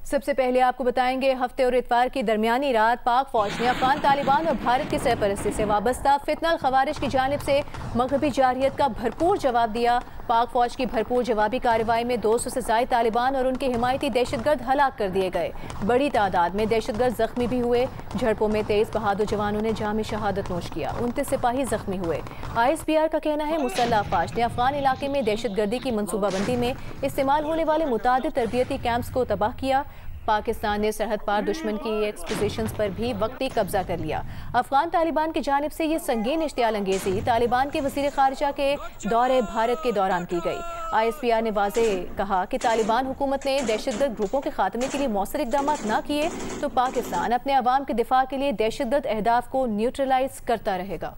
सबसे पहले आपको बताएंगे, हफ्ते और इतवार की दरमियानी रात पाक फौज ने अफगान तालिबान और भारत की सरपरस्ती से वाबस्ता फितनल खवारिज की जानिब से मगरबी जारहियत का भरपूर जवाब दिया। पाक फौज की भरपूर जवाबी कार्रवाई में 200 से ज़ायद तालिबान और उनके हिमायती दहशतगर्द हलाक कर दिए गए। बड़ी तादाद में दहशतगर्द जख्मी भी हुए। झड़पों में 23 बहादुर जवानों ने जाम शहादत नोश किया। 29 सिपाही जख्मी हुए। ISPR का कहना है, मुसल्लह अफवाज ने अफगान इलाके में दहशतगर्दी की मनसूबाबंदी में इस्तेमाल होने वाले मुतादिद तरबियती कैंप्स को तबाह किया। पाकिस्तान ने सरहद पार दुश्मन की एक्सपोजिशंस पर भी वक्ती कब्जा कर लिया। अफगान तालिबान की जानिब से ये संगीन इश्तियाल अंगेजी तालिबान के वज़ीर ख़ारिजा के दौरे भारत के दौरान की गई। ISPR ने वाज़ेह कहा कि तालिबान हुकूमत ने दहशतगर्द ग्रुपों के खात्मे के लिए मौसर इक़दाम न किए तो पाकिस्तान अपने अवाम के दिफा के लिए दहशतगर्द अहदाफ को न्यूट्रलाइज करता रहेगा।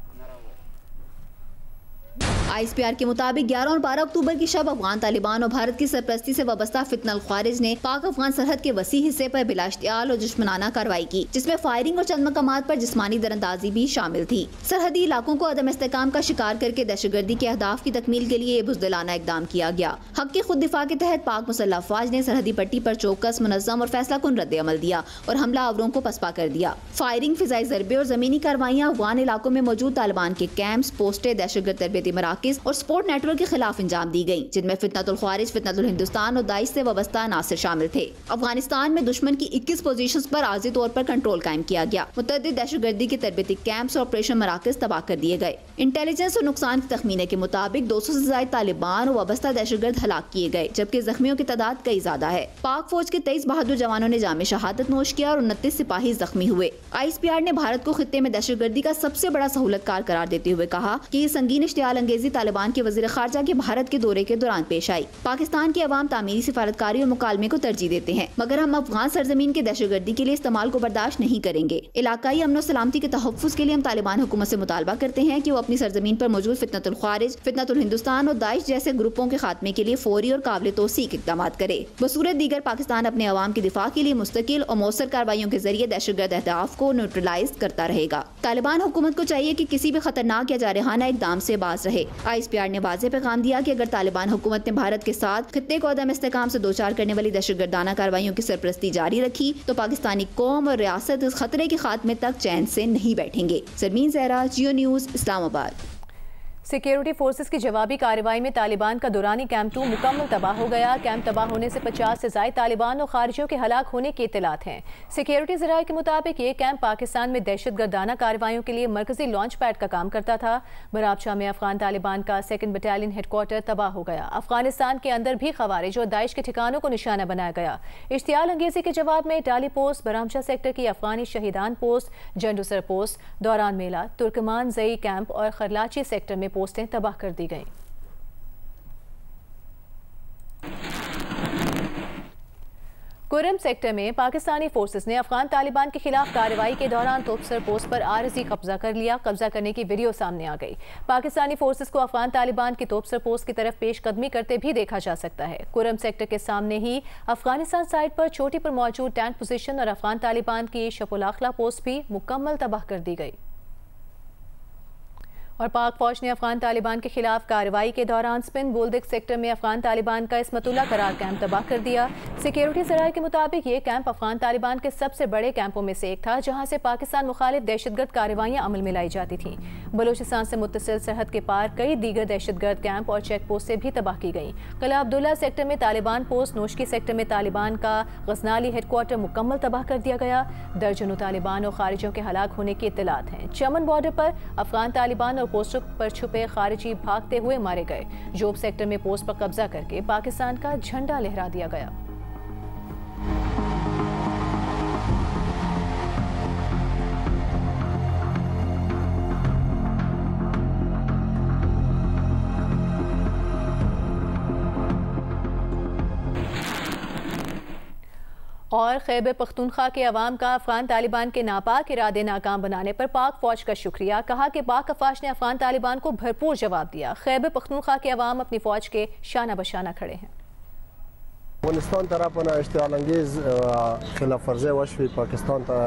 ISPR के मुताबिक 11 और 12 अक्टूबर की शब अफगान तालिबान और भारत की सरपरस्ती से वाबस्ता फितनल ख्वारिज ने पाक अफगान सरहद के वसी हिस्से पर बिलाश्तियाल और दुश्मनाना कार्रवाई की, जिसमें फायरिंग और चंद मकामात पर जिस्मानी दरअंदाजी भी शामिल थी। सरहदी इलाकों को अदम इस्तेहकाम का शिकार करके दहशतगर्दी के अहदाफ की तकमील के लिए ये बुज़दिलाना इक़दाम किया गया। हक की खुद दिफा के तहत पाक मुसल्लह अफवाज ने सरहदी पट्टी पर चौकस, मुनज़्ज़म और फैसला कुन रद्द अमल दिया और हमला आवरों को पसपा कर दिया। फायरिंग, फिजाई ज़रबे और ज़मीनी कार्रवाइयाँ अफगान इलाकों में मौजूद तालिबान के कैंप्स, पोस्टें, दहशतगर्द तरबियती मराकिज़ और स्पोर्ट नेटवर्क के खिलाफ अंजाम दी गई, जिनमें फितनतुल ख्वारिज, फितनतुल हिंदुस्तान और दाइश से वाबस्ता नासिर शामिल थे। अफगानिस्तान में दुश्मन की 21 पोजीशंस पर आर्जी तौर पर कंट्रोल कायम किया गया। मुतअद्दिद दहशतगर्दी के तरबियती कैंप्स और ऑपरेशन मराकज़ तबाह कर दिए गए। इंटेलिजेंस और नुकसान के तखमीने के मुताबिक 200 से ज़ायद तालिबान और वाबस्ता दहशतगर्द हलाक किए गए, जबकि जख्मियों की तादाद कई ज्यादा है। पाक फौज के 23 बहादुर जवानों ने जाम शहादत नोश किया और 29 सिपाही जख्मी हुए। ISPR ने भारत को खित्ते में दहशतगर्दी का सबसे बड़ा सहूलतकार करार देते हुए कहा कि ये संगीन इश्तियाल अंगेजी तालिबान के वज़ीर ख़ारिजा के भारत के दौरे के दौरान पेश आई। पाकिस्तान के अवाम तामीरी सिफारतकारी और मुकालमे को तरजीह देते हैं, मगर हम अफगान सरजमीन के दहशतगर्दी के लिए इस्तेमाल को बर्दाश्त नहीं करेंगे। इलाकाई अमन और सलामती के तहफ़्फ़ुज़ के लिए हम तालिबान हुकूमत से मुतालबा करते हैं कि वो अपनी सरजमीन पर मौजूद फितनतुल ख्वारिज, फितनतुल हिंदुस्तान और दाइश जैसे ग्रुपों के खात्मे के लिए फौरी और काबिल तौसीक इक़दाम करे। बसूरत दीगर पाकिस्तान अपने अवाम के दिफा के लिए मुस्तकिल और मौसर कार्रवाइयों के जरिए दहशतगर्द अहदाफ को न्यूट्रलाइज करता रहेगा। तालिबान हुकूमत को चाहिए कि किसी भी खतरनाक या जारहाना इक़दाम से बाज रहे। ISPR ने वाज़ेह पैगाम दिया कि अगर तालिबान हुकूमत ने भारत के साथ खित्ते को अदम इस्तेहकाम से दोचार करने वाली दहशतगर्दाना कार्रवाइयों की सरपरस्ती जारी रखी तो पाकिस्तानी कौम और रियासत इस खतरे के खात्मे तक चैन से नहीं बैठेंगे। सरमीन ज़हरा, जियो न्यूज़, इस्लामाबाद। सिक्योरिटी फोर्सेस की जवाबी कार्रवाई में तालिबान का दुरानी कैंप 2 मुकम्मल तबाह हो गया। कैंप तबाह होने से 50 से ज़ायद तालिबान और खारिजियों के हलाक होने की इत्तलात हैं। सिक्योरिटी ज़राए के मुताबिक ये कैंप पाकिस्तान में दहशतगर्दाना कार्रवाइयों के लिए मरकजी लॉन्च पैड का काम करता था। बराबशाह में अफगान तालिबान का 2nd बटालियन हेडक्वार्टर तबाह हो गया। अफगानिस्तान के अंदर भी खवारिज और दाइश के ठिकानों को निशाना बनाया गया। इश्तियाल अंगेजी के जवाब में टाली पोस्ट, बरामशाह सेक्टर की अफगानी शहीदान पोस्ट, जंडुसर पोस्ट, दौरान मेला, तुर्कमान जई कैंप और खरलाची सेक्टर में पोस्टें तबाह कर दी गईं। कुरम सेक्टर में पाकिस्तानी फोर्सेस ने अफगान तालिबान के खिलाफ कार्रवाई के दौरान तोपसर पोस्ट पर आरजी कब्जा कर लिया। कब्जा करने की वीडियो सामने आ गई। पाकिस्तानी फोर्सेस को अफगान तालिबान की तोपसर पोस्ट की तरफ पेशकदमी करते भी देखा जा सकता है। कुरम सेक्टर के सामने ही अफगानिस्तान साइड पर चोटी पर मौजूद टैंक पोजीशन और अफगान तालिबान की शपोलाखला पोस्ट भी मुकम्मल तबाह कर दी गई। और पाक फौज ने अफगान तालिबान के खिलाफ कार्रवाई के दौरान स्पिन बोल्दिक सेक्टर में अफगान तालिबान का इस्मतुल्लाह करार कैंप तबाह कर दिया। सिक्योरिटी ज़राए के मुताबिक ये कैंप अफगान तालिबान के सबसे बड़े कैंपों में से एक था, जहां से पाकिस्तान मुखालिफ दहशतगर्द कार्रवाइयां अमल में लाई जाती थीं। बलूचिस्तान से मुत्तसिल सरहद के पार कई दीगर दहशतगर्द कैंप और चेक पोस्ट से भी तबाह की गई। किला अब्दुल्ला सेक्टर में तालिबान पोस्ट, नोशकी सेक्टर में तालिबान का गजनाली हेडक्वार्टर मुकम्मल तबाह कर दिया गया। दर्जनों तालिबान और खारिजियों के हलाक होने की इत्तलात हैं। चमन बॉर्डर पर अफगान तालिबान और पोस्टों पर छुपे खारिजी भागते हुए मारे गए। जोब सेक्टर में पोस्ट पर कब्जा करके पाकिस्तान का झंडा लहरा दिया गया। और खैबर पख्तूनख्वा के अवाम का अफगान तालिबान के नापाक इरादे नाकाम बनाने पर पाक फौज का शुक्रिया। कहा कि पाक अफवाज ने अफगान तालिबान को भरपूर जवाब दिया। खैबर पख्तूनख्वा के अवाम अपनी फौज के शाना बशाना खड़े हैं। अफगानिस्तान तरफना इश्तियाल अंगेज खिलाफ वर्जी वशवी पाकिस्तान ता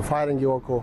फायरिंग वको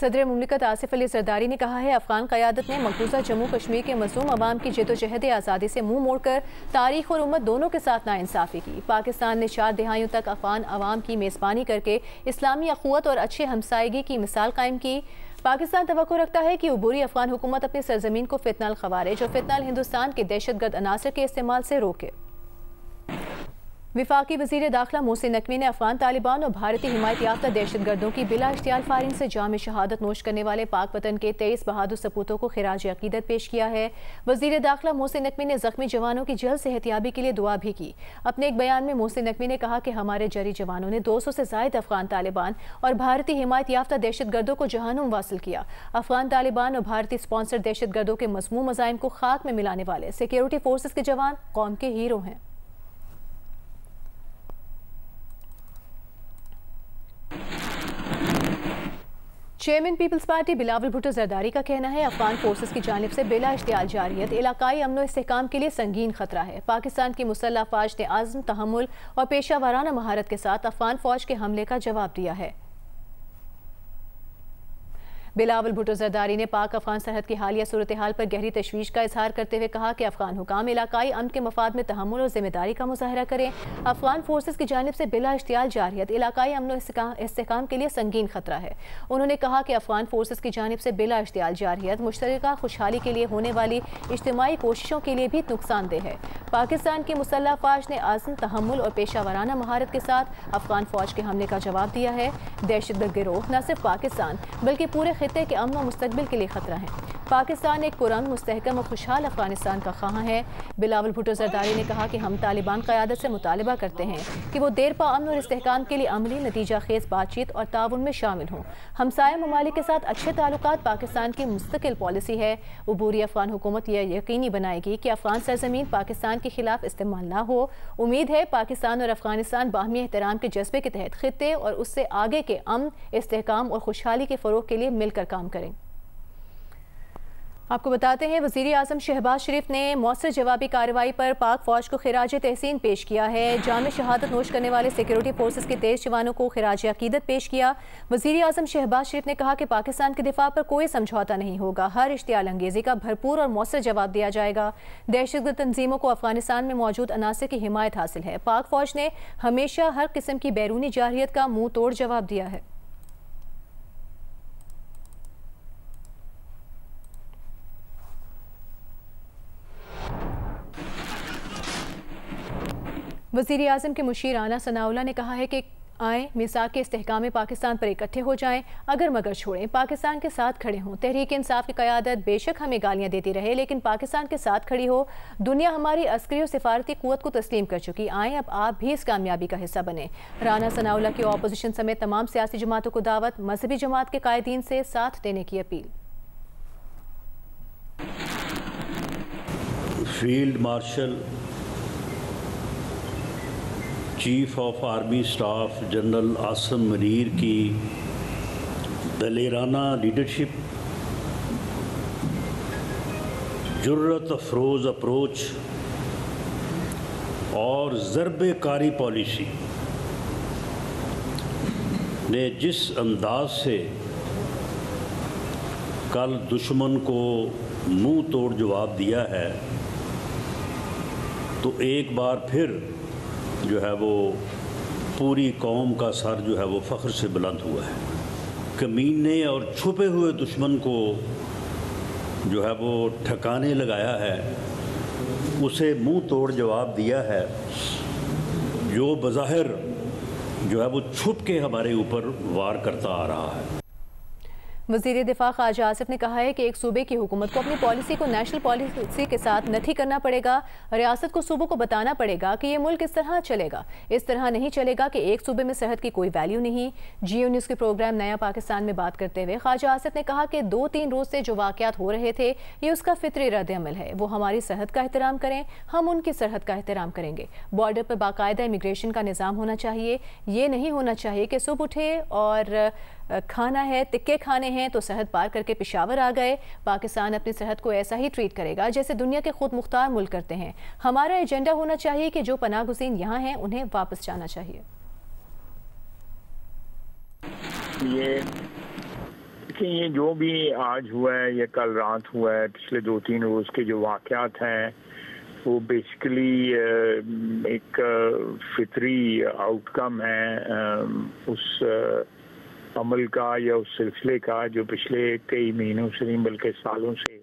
सदर मुमलिकत आसिफ अली जरदारी ने कहा है अफगान क़यादत ने मकबूजा जम्मू कश्मीर के मज़लूम अवाम की जदोजहद आज़ादी से मुँह मोड़कर तारीख और उम्मत दोनों के साथ नाइंसाफ़ी की. पाकिस्तान ने 4 दहाइयों तक अफगान अवाम की मेज़बानी करके इस्लामी अख़ुवत और अच्छे हमसायगी की मिसाल कायम की. पाकिस्तान तवक्को रखता है कि उबूरी अफगान हुकूमत अपनी सरजमीन को फितनल ख़वारिज और फितनल हिंदुस्तान के दहशतगर्द अनासर के इस्तेमाल से रोके. विफाकी वज़ीर दाखिला मोहसिन नकवी ने अफगान तालिबान और भारतीय हिमायत याफ्ता दहशतगर्दों की बिला इख्तियार फायरिंग से जाम शहादत नोश करने वाले पाक वतन के 23 बहादुर सपूतों को खिराज अकीदत पेश किया है. वज़ीर दाखिला मोहसिन नकवी ने ज़ख्मी जवानों की जल्द सेहतियाबी के लिए दुआ भी की. अपने एक बयान में मोहसिन नकवी ने कहा कि हमारे जरी जवानों ने 200 से ज़ायद अफगान तालिबान और भारतीय हिमायत याफ्ता दहशतगर्दों को जहानुम वासिल किया. अफगान तालिबान और भारतीय स्पॉन्सर दहशतगर्दों के मज़मूम मज़ाइम को खाक में मिलाने वाले सिक्योरिटी फोर्सेस के जवान कौम के हीरो हैं. चेयरमैन पीपल्स पार्टी बिलावल भुट्टो जरदारी का कहना है अफगान फोर्सेस की जानिब से बिला इश्तियाल जारियत इलाकाई अमन व इस्तेहकाम के लिए संगीन खतरा है. पाकिस्तान की मुसल्लह फौज ने आज़म, तहम्मुल और पेशा वाराना महारत के साथ अफगान फौज के हमले का जवाब दिया है. बिलावल भुट्टो जरदारी ने पाक अफगान सरहद की हालिया सूरत हाल पर गहरी तशवीश का इजहार करते हुए कहा कि अफगान हुकाम इलाकाई अमन के मफाद में तहम्मुल और जिम्मेदारी का मुजाहरा करें. अफगान फोर्सेस की जानिब से बिला इश्तियाल जारियत इलाकाई अमन व इस्तेहकाम के लिए संगीन खतरा है. उन्होंने कहा कि अफगान फोर्सेस की जानिब से बिला इश्तियाल जारियत मुश्तरका खुशहाली के लिए होने वाली इज्तिमाई कोशिशों के लिए भी नुकसानदेह है. पाकिस्तान की मुसल्लह फौज ने आज़म, तहम्मुल और पेशा वाराना महारत के साथ अफगान फौज के हमले का जवाब दिया है. दहशतगर्द गिरोह न सिर्फ पाकिस्तान बल्कि पूरे खित्ते के अमन व मुस्तकबिल के लिए खतरा है. पाकिस्तान एक पुरअमन, मुस्तहकम और खुशहाल अफगानिस्तान का ख्वाह है. बिलावल भुट्टो जरदारी ने कहा कि हम तालिबान क़यादत से मुतालबा करते हैं कि वो देरपा अमन और इस्तेहकाम के लिए अमली नतीजा खेज बातचीत और ताउन में शामिल हों. हमसाया ममालिक के साथ अच्छे ताल्लुकात पाकिस्तान की मुस्तकिल पॉलिसी है. उबूरी अफगान हुकूमत यह यकीनी बनाएगी कि अफगान सरजमीन पाकिस्तान के खिलाफ इस्तेमाल ना हो. उम्मीद है पाकिस्तान और अफगानिस्तान बाहमी एहतराम के जज्बे के तहत खित्ते और उससे आगे के अमन, इस्तेहकाम और खुशहाली के फ़रोग़ के लिए मिलकर काम करें. आपको बताते हैं वज़ीर आज़म शहबाज शरीफ ने मौसर जवाबी कार्रवाई पर पाक फ़ौज को खिराज तहसीन पेश किया है. जाम शहादत नोश करने वाले सिक्योरिटी फोर्सेस के 23 जवानों को खिराज अकीदत पेश किया. वज़ीर आज़म शहबाज शरीफ ने कहा कि पाकिस्तान के दिफा पर कोई समझौता नहीं होगा. हर इश्तियाल अंगेज़ी का भरपूर और मौसर जवाब दिया जाएगा. दहशतगर्द तंजीमों को अफगानिस्तान में मौजूद अनासर की हिमायत हासिल है. पाक फ़ौज ने हमेशा हर किस्म की बैरूनी जारहियत का मुँह तोड़ जवाब दिया है. वज़ीर आज़म के मुशीर आना सनाउल्लाह ने कहा है कि आए मिसाक के इस्तेहकाम में पाकिस्तान पर इकट्ठे हो जाएं, अगर मगर छोड़ें, पाकिस्तान के साथ खड़े हों. तहरीक इंसाफ की क़यादत बेशक हमें गालियां देती रहे लेकिन पाकिस्तान के साथ खड़ी हो. दुनिया हमारी अस्करी और सिफारती क़ुव्वत को तस्लीम कर चुकी. आएँ अब आप भी इस कामयाबी का हिस्सा बने. राना सनाउल्लाह की अपोजिशन समेत तमाम सियासी जमातों को दावत, मजहबी जमात के कायदीन से साथ देने की appeal. Field marshal chief of army staff general Asim Munir की दलेराना लीडरशिप, जुर्रत अफरोज़ अप्रोच और ज़रबे कारी पॉलिसी ने जिस अंदाज से कल दुश्मन को मुंह तोड़ जवाब दिया है, तो एक बार फिर जो है वो पूरी कौम का सर जो है वो फ़ख्र से बुलंद हुआ है। कमीने और छुपे हुए दुश्मन को जो है वो ठिकाने लगाया है, उसे मुंह तोड़ जवाब दिया है। जो बज़ाहिर जो है वो छुप के हमारे ऊपर वार करता आ रहा है। वज़ीर दिफा ख्वाजा आसिफ ने कहा है कि एक सूबे की हुकूमत को अपनी पॉलिसी को नेशनल पॉलिसी के साथ नथी करना पड़ेगा। रियासत को सूबों को बताना पड़ेगा कि ये मुल्क इस तरह चलेगा, इस तरह नहीं चलेगा कि एक सूबे में सरहद की कोई वैल्यू नहीं। जियो न्यूज़ के प्रोग्राम नया पाकिस्तान में बात करते हुए ख्वाजा आसिफ ने कहा कि 2-3 रोज़ से जो वाक़यात हो रहे थे, ये उसका फितरी रद्द अमल है। वो हमारी सरहद का एहतराम करें, हम उनकी सरहद का एहतराम करेंगे। बॉर्डर पर बाकायदा इमिग्रेशन का निज़ाम होना चाहिए। ये नहीं होना चाहिए कि सुबह उठे और खाना है, तिक्के खाने हैं तो सरहद पार करके पेशावर आ गए। पाकिस्तान अपनी सरहद को ऐसा ही ट्रीट करेगा जैसे दुनिया के खुद मुख्तार मुल्क करते हैं। हमारा एजेंडा होना चाहिए कि जो पनाह गुज़ीन यहाँ हैं उन्हें वापस जाना चाहिए। ये जो भी आज हुआ है, ये कल रात हुआ है, पिछले 2-3 रोज़ के जो वाक़यात हैं वो बेसिकली एक फितरी आउटकम है उस अमल का या उस सिलसिले का जो पिछले कई महीनों से नहीं बल्कि सालों से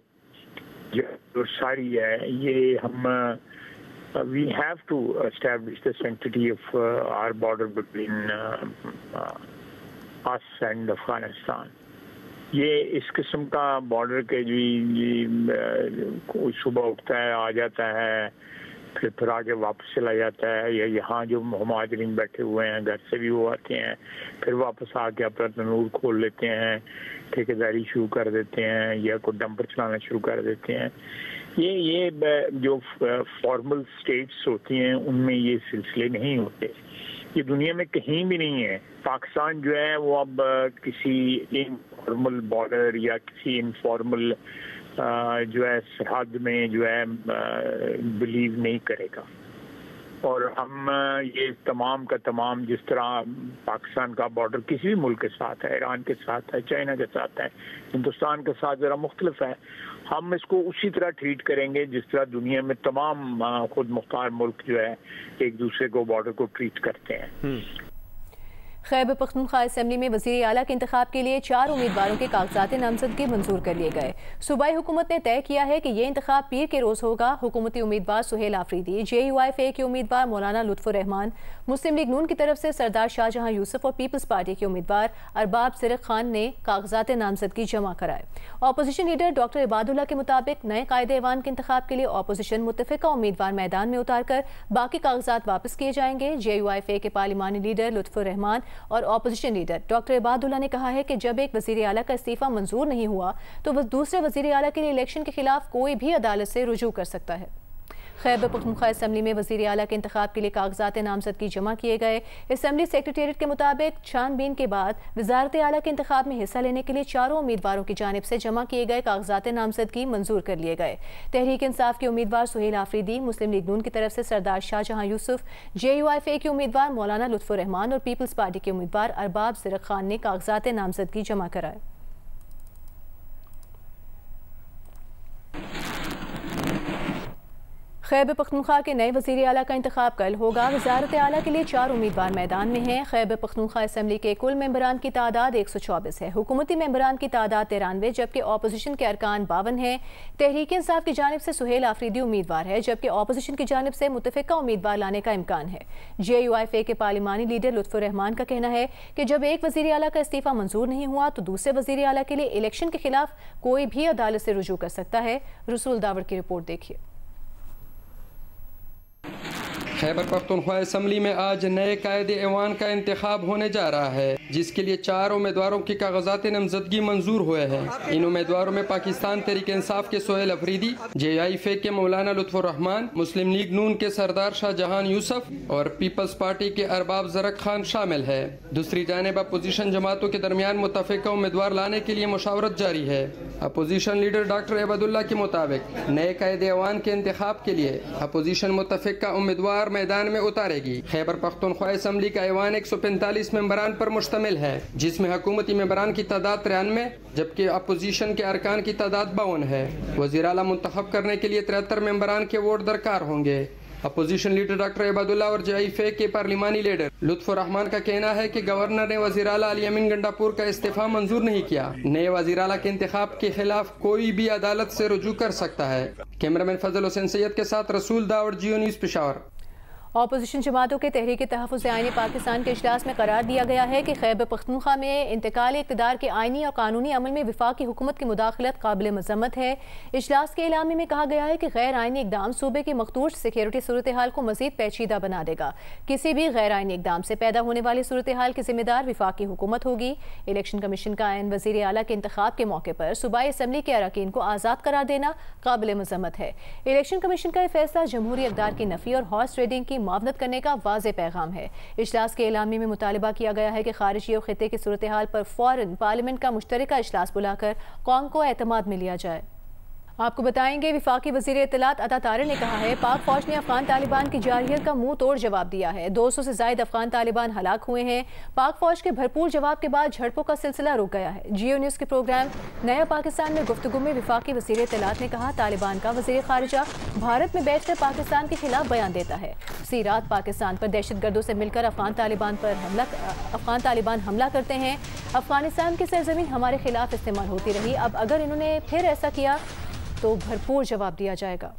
जो सारी है। ये हम we have to establish the sanctity of our border between us and Afghanistan. ये इस किस्म का बॉर्डर के जो सुबह उठता है, आ जाता है, फिर आके वापस चला जाता है, या यहाँ जो मुहाजिरीन बैठे हुए हैं घर से भी वो आते हैं, फिर वापस आके अपना तनूर खोल लेते हैं, ठेकेदारी शुरू कर देते हैं या कोई डंपर चलाना शुरू कर देते हैं। ये जो फॉर्मल स्टेट्स होती हैं उनमें ये सिलसिले नहीं होते। ये दुनिया में कहीं भी नहीं है। पाकिस्तान जो है वो अब किसी इनफॉर्मल बॉर्डर या किसी इनफॉर्मल जो है सरहद में जो है बिलीव नहीं करेगा। और हम ये तमाम का तमाम, जिस तरह पाकिस्तान का बॉर्डर किसी भी मुल्क के साथ है, ईरान के साथ है, चाइना के साथ है, हिंदुस्तान के साथ ज़रा मुख्तलिफ है, हम इसको उसी तरह ट्रीट करेंगे जिस तरह दुनिया में तमाम खुद मुख्तार मुल्क जो है एक दूसरे को बॉर्डर को ट्रीट करते हैं। खैबर पख्तूनख्वा असेंबली में वज़ीर आला के इंतखाब के लिए 4 उम्मीदवारों के कागजात नामजदगी मंजूर कर लिए गए। सूबाई हुकूमत ने तय किया है कि ये इंतखाब पीर के रोज़ होगा। हुकूमती उम्मीदवार सुहेल आफरीदी, JUIFA के उम्मीदवार मौलाना लुत्फ़ुर रहमान, मुस्लिम लीग नून की तरफ से सरदार शाहजहां यूसुफ और पीपल्स पार्टी के उम्मीदवार अरबाब सिरक खान ने कागजात नामजदगी जमा कराए। अपोजिशन लीडर डॉक्टर इबादुल्ला के मुताबिक नए कायदे-ए-वान के इंतखाब के लिए अपोजिशन मुत्तफ़िका उम्मीदवार मैदान में उतार कर बाकी कागजात वापस किए जाएंगे। JUIFA के पार्लिमानी लीडर लुत्फ़ुर रहमान और अपोजिशन लीडर डॉक्टर इबादुल्ला ने कहा है कि जब एक वज़ीर आला का इस्तीफा मंजूर नहीं हुआ तो वह दूसरे वज़ीर आला के लिए इलेक्शन के खिलाफ कोई भी अदालत से रुजू कर सकता है। खैबर पख्तूनख्वा असेंबली में वज़ीर आला के इंतखाब के लिए कागजात नामजदगी जमा किए गए। असेंबली सेक्रेटेरिएट के मुताबिक छानबीन के बाद वज़ारत आला के इंतखाब में हिस्सा लेने के लिए 4 उम्मीदवारों की जानिब से जमा किए गए कागजात नामजदगी मंजूर कर लिए गए। तहरीक इंसाफ के उम्मीदवार सुहेल आफरीदी, मुस्लिम लीग नून की तरफ से सरदार शाहजहां यूसुफ, JUIFA के उम्मीदवार मौलाना लुत्फ़ुर रहमान और पीपल्स पार्टी के उम्मीदवार अरबाब सिरक खान ने कागजात नामजदगी जमा कराए। खैबर पख्तूनख्वा के नए वज़ीर आला का इंतखाब कल होगा। वज़ारत आला के लिए 4 उम्मीदवार मैदान में हैं। खैबर पख्तूनख्वा असेंबली के कुल मेंबरान की तादाद 124 है। हुकूमती मेंबरान की तादाद 93, जबकि अपोजिशन के अरकान 52 हैं। तहरीक इंसाफ की जानिब से सुहेल आफरीदी उम्मीदवार है, जबकि अपोजिशन की जानिब से मुत्तफ़िका उम्मीदवार लाने का इम्कान है। JUIFA के पार्लिमानी लीडर लुत्फ़ुर रहमान का कहना है कि जब एक वज़ीर आला का इस्तीफा मंजूर नहीं हुआ तो दूसरे वज़ीर आला के लिए इलेक्शन के खिलाफ कोई भी अदालत से रुजू कर सकता है। रसूल दावड़ की रिपोर्ट देखिए। खैबर पख्तूनख्वा असम्बली में आज नए कायदे ऐवान का इंतखाब होने जा रहा है, जिसके लिए 4 उम्मीदवारों की कागजात नामजदगी मंजूर हुए हैं। इन उम्मीदवारों में पाकिस्तान तहरीक इंसाफ के सोहेल अफरीदी, JIF के मौलाना लुत्फुर रहमान, मुस्लिम लीग नून के सरदार शाहजहान यूसुफ और पीपल्स पार्टी के अरबाब जरक खान शामिल है। दूसरी जानिब अपोजिशन जमातों के दरमियान मुतफ़िका उम्मीदवार लाने के लिए मुशावरत जारी है। अपोजिशन लीडर डॉक्टर एबदुल्ला के मुताबिक नए कायदे ऐवान के इंतखाब के लिए अपोजिशन मुतफ़िका उम्मीदवार मैदान में उतारेगी। खैबर पख्तूनख्वा असम्बली का ऐवान 145 मेंबरान पर मुश्तमिल है, जिसमें हुकूमती मेंबरान की तादाद 93 जबकि अपोजिशन के अरकान की तादाद 52 है। वज़ीर आला मुंतखब करने के लिए 73 मेंबरान के वोट दरकार होंगे। अपोजिशन लीडर डॉक्टर एबदुल्ला और JIF के पार्लिमानी लीडर लुत्फुर रहमान का कहना है कि गवर्नर ने वज़ीर आला अली अमीन गंडापुर का इस्तीफा मंजूर नहीं किया। नए वज़ीर आला के इंतखाब के खिलाफ कोई भी अदालत से रुजू कर सकता है। कैमरामैन फजल हुसैन सैयद के साथ रसूल दाऊद, जियो न्यूज़ पेशावर। अपोजिशन जमातों के तहरीक तहफ़्फ़ुज़ आईनी पाकिस्तान के इजलास में करार दिया गया है कि खैबर पख्तूनख्वा में इंतकाल इक़्तिदार के आईनी और कानूनी अमल में वफाकी हुकूमत की मुदाखलत काबिल मज़म्मत है। इजलास के एलामे में कहा गया है कि गैर आईनी इक़दाम सूबे की मखदूश सिक्योरिटी सूरत हाल को मज़ीद पेचीदा बना देगा। किसी भी गैर आईनी इक़दाम से पैदा होने वाली सूरत हाल की जिम्मेदार वफाकी हुकूमत होगी। इलेक्शन कमीशन का आयन वज़ीर आला के इंतखाब के मौके पर सूबाई असम्बली के अरकान को आज़ाद करार देना काबिल मज़म्मत है। इलेक्शन कमीशन का यह फैसला जमहूरी इक़दार की नफ़ी और हॉर्स ट्रेडिंग की मुआवनत करने का वाज़े पैगाम है। इजलास के एलामे में मुतालिबा किया गया है कि खारिजी और खित्ते की सूरत हाल पर फौरन पार्लियामेंट का मुश्तरका इजलास बुलाकर कौम को एतमाद में लिया जाए। आपको बताएंगे विफाकी वज़ीर इत्तलात अता तारे ने कहा है पाक फौज ने अफगान तालिबान की जारहियत का मुंह तोड़ जवाब दिया है। 200 से ज़ायद अफगान तालिबान हलाक हुए हैं। पाक फौज के भरपूर जवाब के बाद झड़पों का सिलसिला रुक गया है। जियो न्यूज़ के प्रोग्राम नया पाकिस्तान में गुफ्तगू में विफाकी वज़ीर इत्तलात ने कहा तालिबान का वज़ीर खारिजा भारत में बैठकर पाकिस्तान के खिलाफ बयान देता है। उसी रात पाकिस्तान पर दहशतगर्दों से मिलकर अफगान तालिबान हमला करते हैं। अफगानिस्तान की सरजमीन हमारे खिलाफ इस्तेमाल होती रही, अब अगर इन्होंने फिर ऐसा किया तो भरपूर जवाब दिया जाएगा।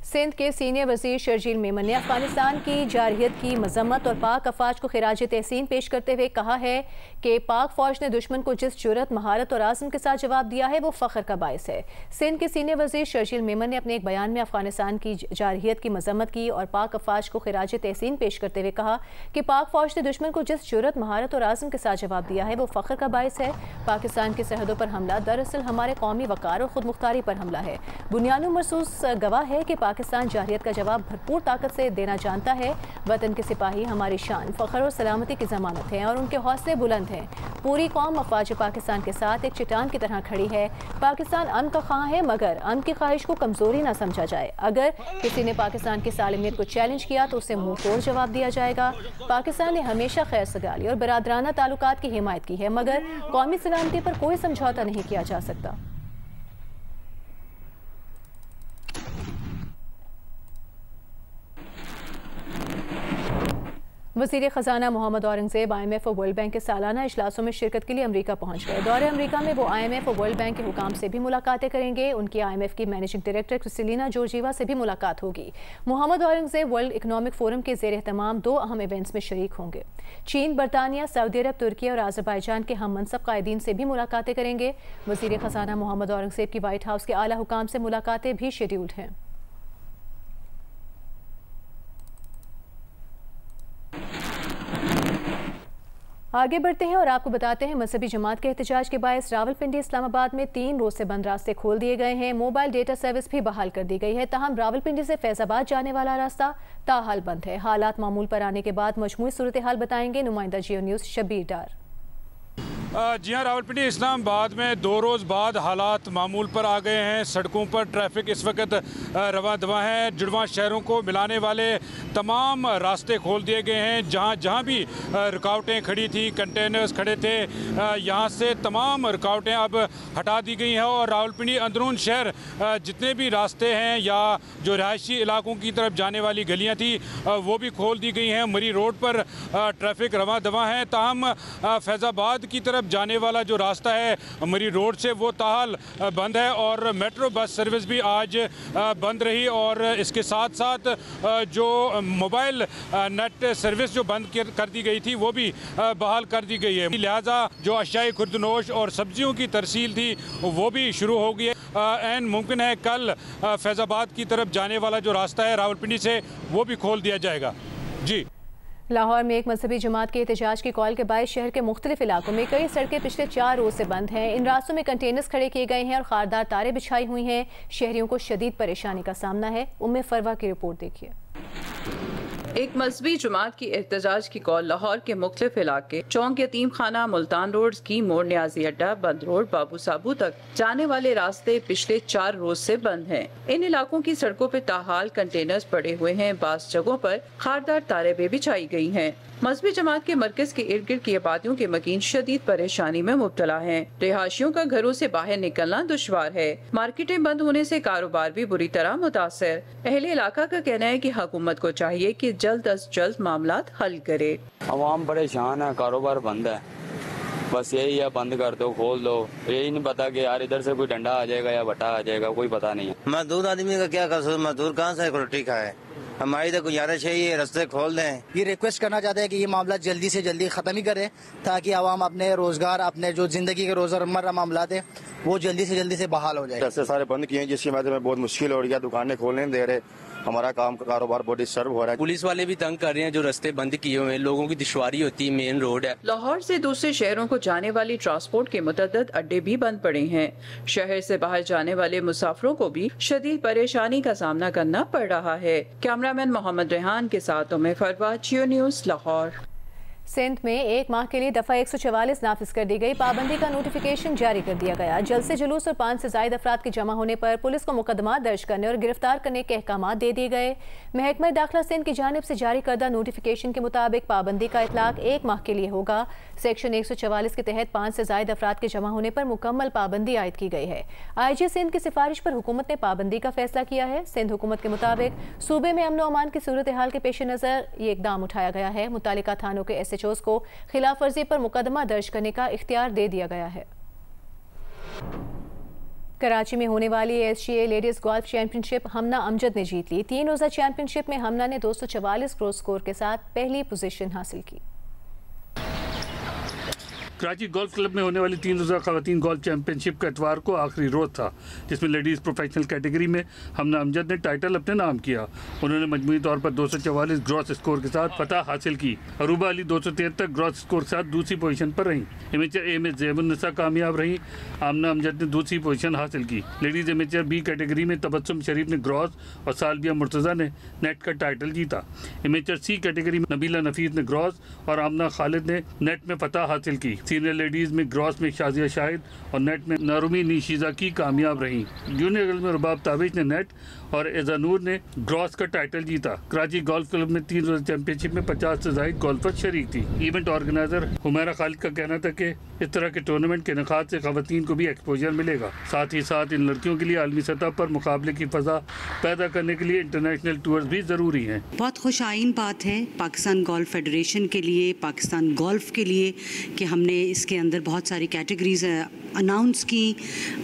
सिंध के सीनियर वज़ीर शर्जील मेमन ने अफगानिस्तान की जारहियत की मजम्मत और पाक अफवाज को खिराज तहसीन पेश करते हुए कहा है कि पाक फौज ने दुश्मन को जिस जुर्रत, महारत और आज़म के साथ जवाब दिया है वो फ़ख्र का बायस है। सिंध के सीनियर वज़ीर शर्जील मेमन ने अपने एक बयान में अफगानिस्तान की जारहियत की मजम्मत की और पाक अफवाज को खिराज तहसीन पेश करते हुए कहा कि पाक फौज ने दुश्मन को जिस जुर्रत, महारत और आज़म के साथ जवाब दिया है वो फ़ख्र का बायस है। पाकिस्तान की सरहदों पर हमला दरअसल हमारे कौमी वक़ार और खुद मुख्तारी पर हमला है। बुनियादी महसूस गवाह है कि पाकिस्तान जारहियत का जवाब भरपूर ताकत से देना जानता है। वतन के सिपाही हमारी शान, फ़ख्र और सलामती की ज़मानत हैं और उनके हौसले बुलंद हैं। पूरी कौम अफवाज पाकिस्तान के साथ एक चट्टान की तरह खड़ी है। पाकिस्तान अमन का ख़्वाह है, मगर अमन की ख्वाहिश को कमज़ोरी ना समझा जाए। अगर किसी ने पाकिस्तान की सालमियत को चैलेंज किया तो उसे मुंह तोड़ जवाब दिया जाएगा। पाकिस्तान ने हमेशा खैर सगाली और बरादराना ताल्लुकात की हिमायत की है, मगर कौमी सलामती पर कोई समझौता नहीं किया जा सकता। वज़ीर ख़जाना मोहम्मद औरंगज़ेब IMF और वर्ल्ड बैंक के सालाना इजलासों में शिरकत के लिए अमेरिका पहुंच गए। दौरे अमेरिका में वो IMF और वर्ल्ड बैंक के हुकाम से भी मुलाकातें करेंगे। उनकी IMF की मैनेजिंग डायरेक्टर क्रिस्टलिना जॉर्जिवा से भी मुलाकात होगी। Mohammad Aurangzeb World Economic Forum के ज़ेर एहतमाम 2 अहम इवेंट्स में शरीक होंगे। चीन, बरतानिया, सऊदी अरब, तुर्की और आज़रबाईजान के हम मनसब कायदीन से भी मुलाकातें करेंगे। वज़ीर ख़जाना मोहम्मद औरंगज़ेब की व्हाइट हाउस के आला हुकाम से मुलाकातें भी शेड्यूल्ड हैं। आगे बढ़ते हैं और आपको बताते हैं मजहबी जमात के एहतजाज के बायस रावलपिंडी इस्लामाबाद में 3 रोज से बंद रास्ते खोल दिए गए हैं। मोबाइल डेटा सर्विस भी बहाल कर दी गई है। ताहम रावलपिंडी से फैजाबाद जाने वाला रास्ता ताहाल बंद है। हालात मामूल पर आने के बाद मजमूई सूरत हाल बताएंगे नुमाइंदा जियो न्यूज़ शब्बीर डार। जी हाँ, रावलपिंडी इस्लामाबाद में 2 रोज़ बाद हालात मामूल पर आ गए हैं। सड़कों पर ट्रैफिक इस वक्त रवा दवा है। जुड़वा शहरों को मिलाने वाले तमाम रास्ते खोल दिए गए हैं। जहाँ भी रुकावटें खड़ी थी, कंटेनर्स खड़े थे, यहाँ से तमाम रुकावटें अब हटा दी गई हैं और रावलपिंडी अंदरून शहर जितने भी रास्ते हैं या जो रहायशी इलाकों की तरफ जाने वाली गलियाँ थी वो भी खोल दी गई हैं। मरी रोड पर ट्रैफिक रवा दवा है। ताहम फैज़ाबाद की तरफ जाने वाला जो रास्ता है मरी रोड से वो ताहाल बंद है और मेट्रो बस सर्विस भी आज बंद रही और इसके साथ साथ जो मोबाइल नेट सर्विस जो बंद कर दी गई थी वो भी बहाल कर दी गई है। लिहाजा जो अशियाई खुर्दनोश और सब्जियों की तरसील थी वो भी शुरू हो गई है। एन मुमकिन है कल फैज़ाबाद की तरफ जाने वाला जो रास्ता है रावलपिंडी से वो भी खोल दिया जाएगा। जी। लाहौर में एक मजहबी जमात के एहतजाज की कॉल के बायस शहर के मुख्तलिफ इलाकों में कई सड़कें पिछले 4 रोज से बंद हैं। इन रास्तों में कंटेनर्स खड़े किए गए हैं और खारदार तारें बिछाई हुई हैं। शहरियों को शदीद परेशानी का सामना है। उम्मे फरवा की रिपोर्ट देखिए। एक मजहबी जमात की एहतजाज की कॉल लाहौर के मुख्तलिफ इलाके चौक यतीम खाना, मुल्तान रोड, स्कीम मोड़, न्याजी अड्डा, बंद रोड, बाबू साबू तक जाने वाले रास्ते पिछले 4 रोज से बंद हैं। इन इलाकों की सड़कों पर ताहाल कंटेनर्स पड़े हुए हैं। बास जगहों पर खारदार तारें भी बिछाई गई हैं। मजहबी जमात के मरकज के इर्द गिर्द की आबादियों के मकीन शदीद परेशानी में मुब्तला हैं। रिहायशियों का घरों से बाहर निकलना दुश्वार है। मार्केटें बंद होने से कारोबार भी बुरी तरह मुतासर। अहले इलाका का कहना है कि हुकूमत को चाहिए कि जल्द अज जल्द मामलात हल करे। अवाम परेशान है, कारोबार बंद है, बस यही है, बंद कर दो, खोल दो। यही नहीं पता कि यार इधर से कोई डंडा आ जाएगा या बटा आ जाएगा, कोई पता नहीं है। मजदूर आदमी का क्या कर सकते, मजदूर कहाँ से रोटी खाए। हमारी तो गुजारिश है ये रास्ते खोल दें। ये रिक्वेस्ट करना चाहते हैं कि ये मामला जल्दी से जल्दी खत्म ही करे ताकि आवाम अपने रोजगार, अपने जो जिंदगी के रोजमर्रा मामला है वो जल्दी से बहाल हो जाए। रास्ते सारे बंद किए हैं जिसकी वजह से बहुत मुश्किल हो रही है, दुकानें खोलने नहीं दे रहे, हमारा काम कारोबार बहुत डिस्टर्ब हो रहा है। पुलिस वाले भी तंग कर रहे हैं, जो रास्ते बंद किए हुए हैं, लोगों की दुश्वारी होती है, मेन रोड है। लाहौर से दूसरे शहरों को जाने वाली ट्रांसपोर्ट के मुतअद्दिद अड्डे भी बंद पड़े हैं। शहर से बाहर जाने वाले मुसाफिरों को भी शदीद परेशानी का सामना करना पड़ रहा है। कैमरामैन मोहम्मद रेहान के साथ उम्मे फरवा, जियो न्यूज़, लाहौर। सिंध में 1 माह के लिए दफ़ा 144 नाफिज कर दी गई। पाबंदी का नोटिफिकेशन जारी कर दिया गया। जल्द से जुलूस और 5 से ज़ायद अफराद के जमा होने पर पुलिस को मुकदमा दर्ज करने और गिरफ्तार करने के अहकाम दे दिए गए। महकमा दाखिला सिंध की जानिब से जारी करदा नोटिफिकेशन के मुताबिक पाबंदी का इतलाक 1 माह के लिए होगा। सेक्शन 144 के तहत 5 से ज़ायद अफराद के जमा होने पर मुकम्मल पाबंदी आयद की गई है। IG सिंध की सिफारिश पर हुकूमत ने पाबंदी का फैसला किया है। सिंध हुकूमत के मुताबिक सूबे में अमन व अमान की सूरत हाल के पेश नज़र ये इकदाम उठाया गया है। मुतालिका थानों के SHOs को खिलाफ वर्जी पर मुकदमा दर्ज करने का इख्तियार दे दिया गया है। कराची में होने वाली SGA लेडीज गोल्फ चैंपियनशिप हमना अमजद ने जीत ली। 3 रोज़ा चैंपियनशिप में हमना ने 244 क्रॉस स्कोर के साथ पहली पोजीशन हासिल की। कराची गोल्फ क्लब में होने वाली 3 रोज़ा ख़वातीन गोल्फ चैंपियनशिप का इतवार को आखिरी रोज़ था, जिसमें लेडीज़ प्रोफेशनल कैटेगरी में हमना अमजद ने टाइटल अपने नाम किया। उन्होंने मजमूई तौर पर 244 ग्रॉस स्कोर के साथ फतह हासिल की। अरूबा अली 273 ग्रॉस स्कोर के साथ दूसरी पोजीशन पर रहीं। एमेचर A में ज़ैबुन्निसा कामयाब रहीं। आमना अमजद ने दूसरी पोजीशन हासिल की। लेडीज़ एमेचर B कैटेगरी में तबस्सुम शरीफ ने ग्रॉस और सालबिया मुर्तज़ा ने नेट का टाइटल जीता। एमेचर C कैटेगरी में नबीला नफीस ने ग्रॉस और आमना खालिद ने नेट में फतह हासिल की। सीनियर लेडीज में ग्रॉस में शाजिया शाहिद और नेट में नारुमी निशीजा की कामयाब रहीं। जूनियर गर्ल्स में रुबाब ताबिश ने नेट और एजानूर ने ग्रॉस का टाइटल जीता। कराची गोल्फ क्लब में 3 रोज़ा चैंपियनशिप में 50 से ज़ायद गोल्फर शरीक थी। इवेंट ऑर्गेनाइजर हुमैरा खालिद का कहना था कि इस तरह के टूर्नामेंट के इनेकाद से खवातीन को भी एक्सपोजर मिलेगा। साथ ही साथ इन लड़कियों के लिए आलमी सतह पर मुकाबले की फ़ज़ा पैदा करने के लिए इंटरनेशनल टूर्स भी ज़रूरी हैं। बहुत खुशाइन बात है पाकिस्तान गोल्फ फेडरेशन के लिए, पाकिस्तान गोल्फ के लिए, कि हमने इसके अंदर बहुत सारी कैटेगरीज अनाउंस की,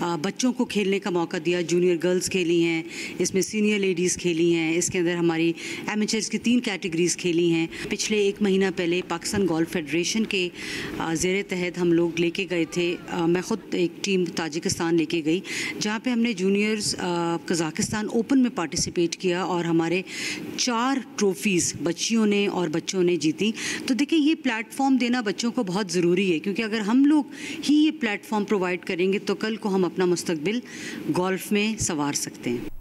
बच्चों को खेलने का मौका दिया, जूनियर गर्ल्स खेली हैं, इसमें सीनियर लेडीज़ खेली हैं, इसके अंदर हमारी एमेचर्स की 3 कैटेगरीज खेली हैं। पिछले 1 महीना पहले पाकिस्तान गोल्फ फेडरेशन के ज़ेरे तहत हम लोग लेके गए थे, मैं ख़ुद एक टीम ताजिकिस्तान लेके गई, जहाँ पे हमने जूनियर्स कज़ाकिस्तान ओपन में पार्टिसिपेट किया और हमारे 4 ट्रॉफीज़ बच्चियों ने और बच्चों ने जीती। तो देखिए, ये प्लेटफॉर्म देना बच्चों को बहुत ज़रूरी है, क्योंकि अगर हम लोग ही ये प्लेटफॉर्म प्रोवाइड करेंगे तो कल को हम अपना मुस्तकबिल गोल्फ में संवार सकते हैं।